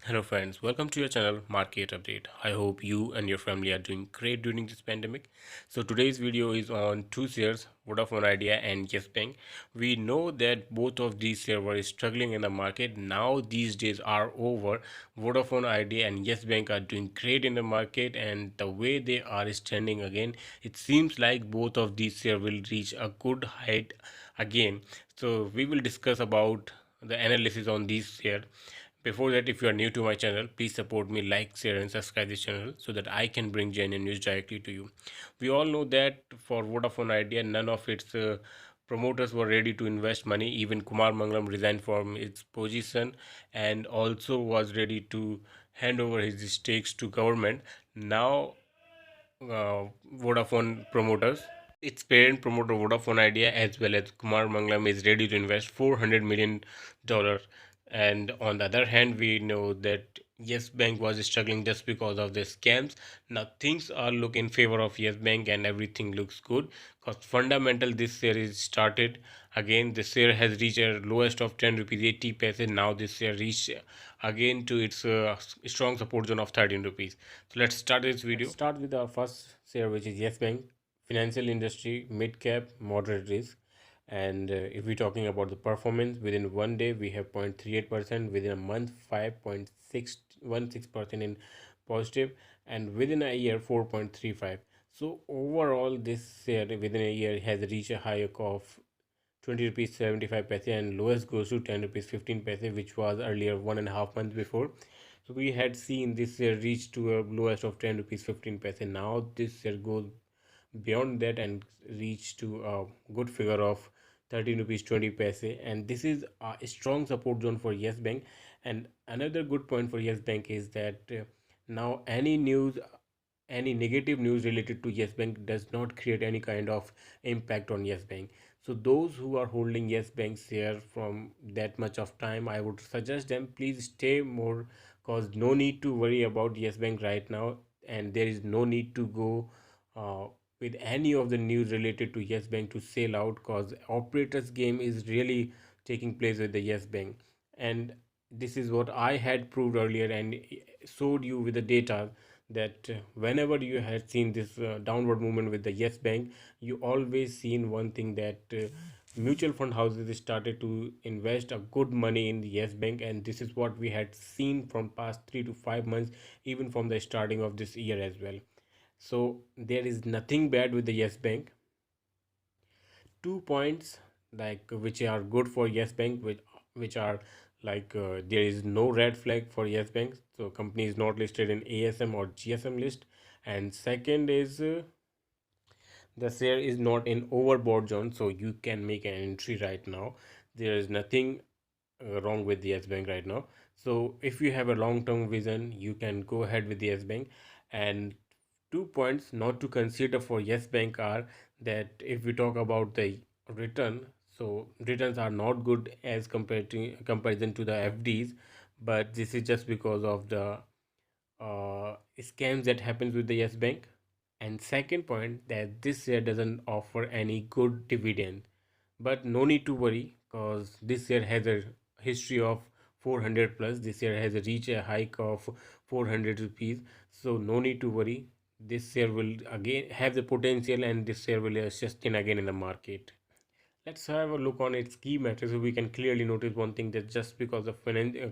Hello friends, welcome to your channel Market Update. I hope you and your family are doing great during this pandemic. So today's video is on two shares, Vodafone Idea and Yes Bank. We know that both of these shares were struggling in the market. Now these days are over. Vodafone Idea and Yes Bank are doing great in the market, and the way they are standing again, it seems like both of these shares will reach a good height again. So we will discuss about the analysis on these shares. Before that, if you are new to my channel, please support me, like, share, and subscribe this channel so that I can bring genuine news directly to you. We all know that for Vodafone Idea, none of its promoters were ready to invest money. Even Kumar Mangalam resigned from its position and also was ready to hand over his stakes to government. Now, Vodafone promoters, its parent promoter Vodafone Idea as well as Kumar Mangalam is ready to invest $400 million. And on the other hand, we know that Yes Bank was struggling just because of the scams. Now things are look in favor of Yes Bank and everything looks good because fundamental this share is started again. The share has reached a lowest of 10 rupees 80 paise. Now this share reached again to its strong support zone of 13 rupees. So let's start this video. Let's start with our first share, which is Yes Bank. Financial industry, mid cap, moderate risk. And if we're talking about the performance, within one day we have 0.38%, within a month 5.616% in positive, and within a year 4.35. So overall, this share within a year has reached a high of 20 rupees 75 paise and lowest goes to 10 rupees 15 paise, which was earlier 1.5 months before. So we had seen this share reach to a lowest of 10 rupees 15 paise. Now this share goes beyond that and reach to a good figure of 13 rupees 20 paise, and this is a strong support zone for Yes Bank. And another good point for Yes Bank is that now any negative news related to Yes Bank does not create any kind of impact on Yes Bank. So those who are holding Yes Bank share from that much of time, I would suggest them please stay more, cause no need to worry about Yes Bank right now, and there is no need to go uh, with any of the news related to Yes Bank to sell out, cause operators game is really taking place with the Yes Bank. And this is what I had proved earlier and showed you with the data that whenever you had seen this downward movement with the Yes Bank, you always seen one thing that mutual fund houses started to invest a good money in the Yes Bank, and this is what we had seen from past 3 to 5 months, even from the starting of this year as well. So there is nothing bad with the Yes Bank. 2 points like which are good for Yes Bank, which are like there is no red flag for Yes Bank, so company is not listed in ASM or GSM list. And second is the share is not in overbought zone, so you can make an entry right now. There is nothing wrong with the Yes Bank right now. So if you have a long term vision, you can go ahead with the Yes Bank. And 2 points not to consider for Yes Bank are that if we talk about the return, so returns are not good as compared to comparison to the FDs, but this is just because of the scams that happens with the Yes Bank. And second point, that this share doesn't offer any good dividend, but no need to worry because this year has a history of 400 plus. This year has reached a hike of 400 rupees, so no need to worry. This share will again have the potential, and this share will sustain again in the market. Let's have a look on its key metrics. So we can clearly notice one thing, that just because the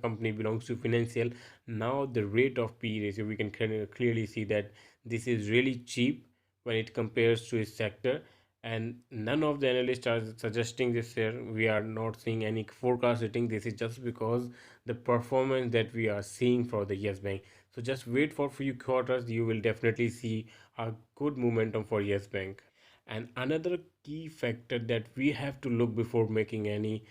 company belongs to financial, now the rate of P ratio, we can clearly see that this is really cheap when it compares to its sector. And none of the analysts are suggesting this here. We are not seeing any forecast rating. This is just because the performance that we are seeing for the Yes Bank. So just wait for few quarters. You will definitely see a good momentum for Yes Bank. And another key factor that we have to look before making any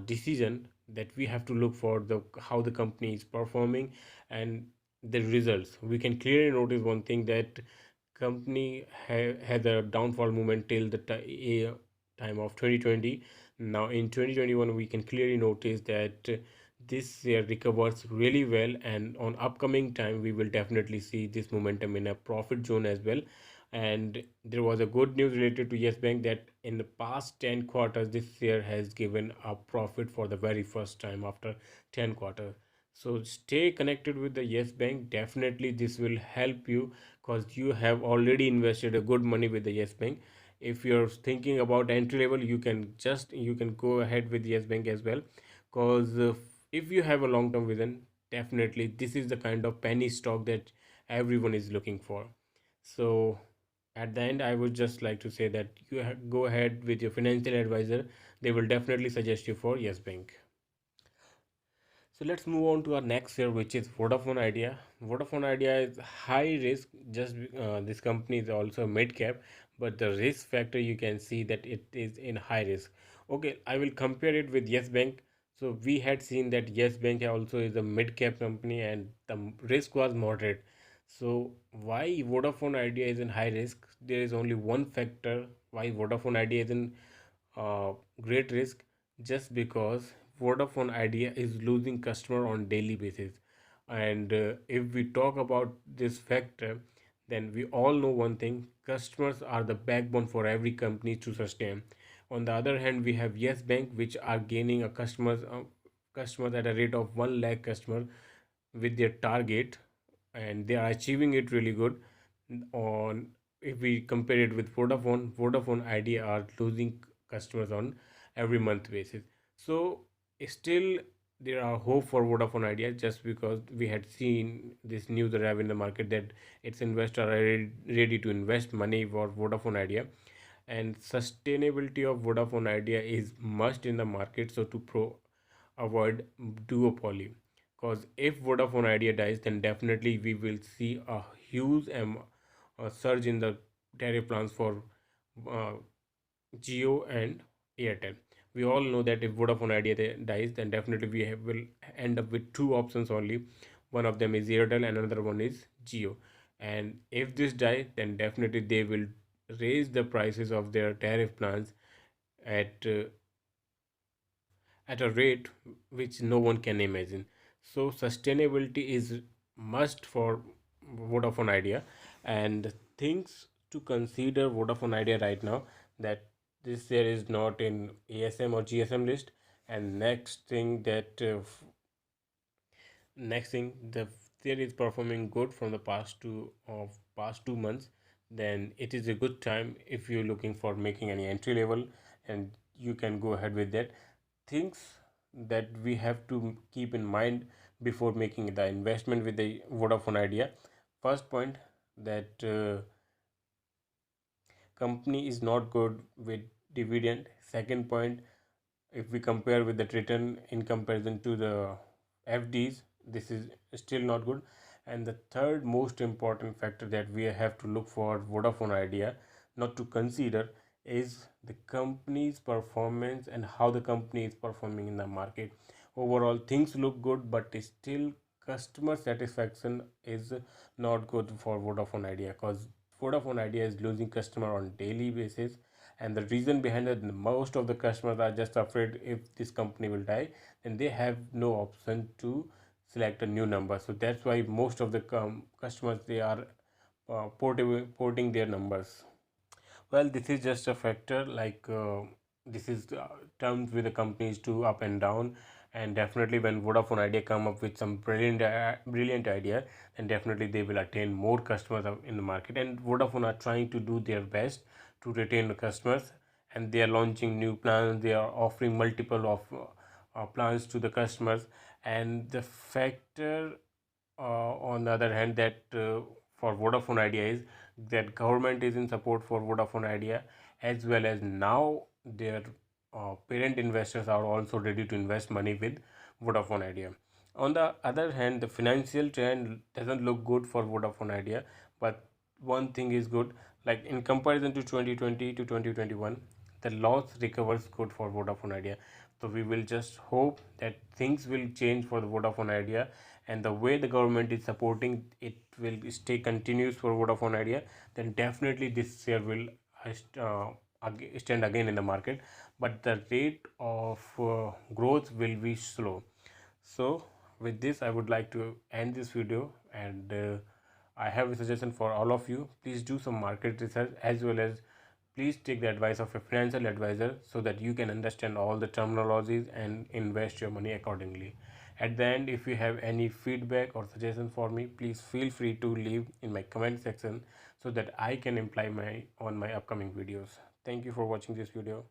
decision, that we have to look for the how the company is performing and the results. We can clearly notice one thing, that company had a downfall movement till the time of 2020. Now in 2021 we can clearly notice that this year recovers really well, and on upcoming time we will definitely see this momentum in a profit zone as well. And there was a good news related to Yes Bank, that in the past 10 quarters this share has given a profit for the very first time after 10 quarters. So stay connected with the Yes Bank. Definitely, this will help you because you have already invested a good money with the Yes Bank. If you're thinking about entry level, you can go ahead with Yes Bank as well. Because if you have a long term vision, definitely this is the kind of penny stock that everyone is looking for. So at the end, I would just like to say that go ahead with your financial advisor. They will definitely suggest you for Yes Bank. So let's move on to our next share, which is Vodafone Idea. Vodafone Idea is high risk. This company is also mid cap, but the risk factor you can see that it is in high risk. Okay, I will compare it with Yes Bank. So we had seen that Yes Bank also is a mid cap company, and the risk was moderate. So why Vodafone Idea is in high risk? There is only one factor why Vodafone Idea is in uh, great risk, just because Vodafone Idea is losing customer on daily basis. And if we talk about this factor, then we all know one thing: customers are the backbone for every company to sustain. On the other hand, we have Yes Bank, which are gaining a customers at a rate of 1 lakh customer with their target, and they are achieving it really good. On If we compare it with Vodafone Idea are losing customers on every month basis. So still there are hope for Vodafone Idea, just because we had seen this news arrive in the market that its investors are ready to invest money for Vodafone Idea, and sustainability of Vodafone Idea is must in the market. So to avoid duopoly, because if Vodafone Idea dies, then definitely we will see a huge a surge in the tariff plans for uh, Geo and Airtel. We all know that if Vodafone Idea dies, then definitely will end up with two options only. One of them is Airtel, and another one is Geo. And if this dies, then definitely they will raise the prices of their tariff plans at at a rate which no one can imagine. So sustainability is must for Vodafone Idea, and things to consider Vodafone Idea right now, that this share is not in ASM or GSM list. And next thing, the share is performing good from the past 2 months. Then it is a good time if you're looking for making any entry level, and you can go ahead with that. Things that we have to keep in mind before making the investment with the Vodafone Idea. First point, that company is not good with dividend. Second point, if we compare with the return in comparison to the FDs, this is still not good. And the third most important factor that we have to look for Vodafone Idea not to consider is the company's performance and how the company is performing in the market. Overall, things look good, but still customer satisfaction is not good for Vodafone Idea, because Vodafone Idea is losing customer on daily basis. And the reason behind it, most of the customers are just afraid if this company will die, then they have no option to select a new number. So that's why most of the customers, they are porting their numbers. Well, this is just a factor, like this is terms with the companies to up and down. And definitely when Vodafone Idea come up with some brilliant idea, then definitely they will attain more customers in the market. And Vodafone are trying to do their best to retain the customers, and they are launching new plans. They are offering multiple of plans to the customers. And the factor on the other hand, that for Vodafone Idea is that government is in support for Vodafone Idea, as well as now their parent investors are also ready to invest money with Vodafone Idea. On the other hand, the financial trend doesn't look good for Vodafone Idea, but one thing is good, like in comparison to 2020 to 2021, the loss recovers good for Vodafone Idea. So we will just hope that things will change for the Vodafone Idea, and the way the government is supporting it will stay continuous for Vodafone Idea. Then definitely this share will stand again in the market, but the rate of growth will be slow. So with this, I would like to end this video, and I have a suggestion for all of you: please do some market research, as well as please take the advice of a financial advisor, so that you can understand all the terminologies and invest your money accordingly. At the end, if you have any feedback or suggestion for me, please feel free to leave in my comment section so that I can imply my on my upcoming videos. Thank you for watching this video.